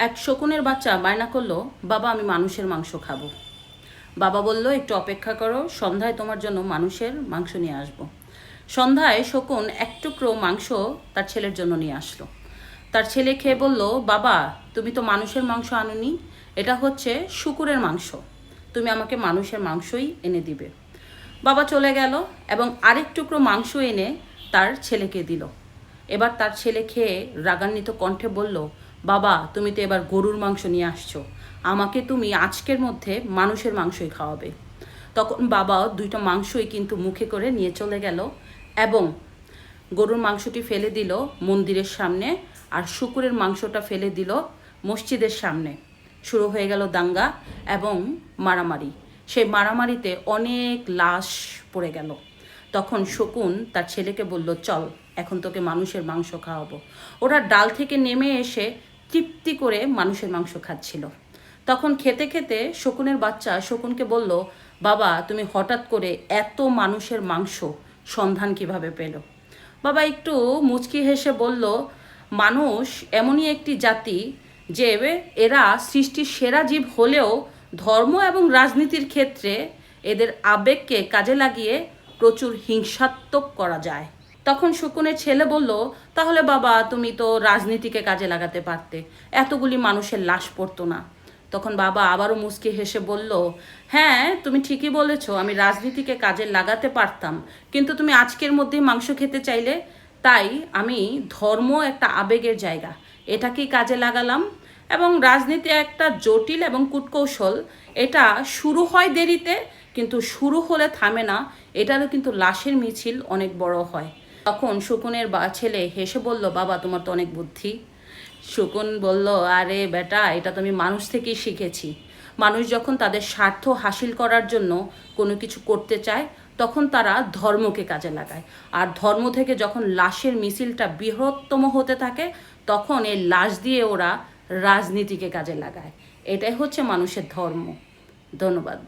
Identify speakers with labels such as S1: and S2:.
S1: এক শকুনের বাচ্চা বায়না করলো, বাবা আমি মানুষের মাংস খাবো। বাবা বলল, একটু অপেক্ষা করো, সন্ধ্যায় তোমার জন্য মানুষের মাংস নিয়ে আসবো। সন্ধ্যায় শকুন এক টুকরো মাংস তার ছেলের জন্য নিয়ে আসলো। তার ছেলে খেয়ে বলল, বাবা তুমি তো মানুষের মাংস আনোনি, এটা হচ্ছে শূকরের মাংস, তুমি আমাকে মানুষের মাংসই এনে দিবে। বাবা চলে গেল এবং আরেক টুকরো মাংস এনে তার ছেলেকে দিল। এবার তার ছেলে খেয়ে রাগান্বিত কণ্ঠে বলল, বাবা তুমি তো এবার গরুর মাংস নিয়ে আসছো, আমাকে তুমি আজকের মধ্যে মানুষের মাংসই খাওয়াবে। তখন বাবা দুইটা মাংসই কিন্তু মুখে করে নিয়ে চলে গেল এবং গরুর মাংসটি ফেলে দিল মন্দিরের সামনে, আর শূকরের মাংসটা ফেলে দিল মসজিদের সামনে। শুরু হয়ে গেল দাঙ্গা এবং মারামারি। সেই মারামারিতে অনেক লাশ পড়ে গেল। তখন শকুন তার ছেলেকে বলল, চল এখন তোকে মানুষের মাংস খাওয়াবো। ওরা ডাল থেকে নেমে এসে তৃপ্তি করে মানুষের মাংস খাচ্ছিল। তখন খেতে খেতে শকুনের বাচ্চা শকুনকে বলল, বাবা তুমি হঠাৎ করে এত মানুষের মাংস সন্ধান কিভাবে পেল? বাবা একটু মুচকি হেসে বলল, মানুষ এমনই একটি জাতি যে এরা সৃষ্টির সেরা জীব হলেও ধর্ম এবং রাজনীতির ক্ষেত্রে এদের আবেগকে কাজে লাগিয়ে প্রচুর হিংসাত্মক করা যায়। তখন শকুনের ছেলে বলল, তাহলে বাবা তুমি তো রাজনীতিকে কাজে লাগাতে পারতে, এতগুলি মানুষের লাশ পড়তো না। তখন বাবা আবারও মুচকি হেসে বলল, হ্যাঁ তুমি ঠিকই বলেছ, আমি রাজনীতিকে কাজে লাগাতে পারতাম, কিন্তু তুমি আজকের মধ্যেই মাংস খেতে চাইলে, তাই আমি ধর্ম একটা আবেগের জায়গা, এটাকেই কাজে লাগালাম। এবং রাজনীতি একটা জটিল এবং কূটকৌশল, এটা শুরু হয় দেরিতে কিন্তু শুরু হলে থামে না, এটারও কিন্তু লাশের মিছিল অনেক বড় হয়। তখন শকুনের ছেলে হেসে বলল, বাবা তোমার তো অনেক বুদ্ধি। শকুন বলল, আরে বেটা এটা তো আমি মানুষ থেকেই শিখেছি। মানুষ যখন তাদের স্বার্থ হাসিল করার জন্য কোনো কিছু করতে চায় তখন তারা ধর্মকে কাজে লাগায়, আর ধর্ম থেকে যখন লাশের মিছিলটা বৃহত্তম হতে থাকে তখন এই লাশ দিয়ে ওরা রাজনীতিকে কাজে লাগায়। এটাই হচ্ছে মানুষের ধর্ম। ধন্যবাদ।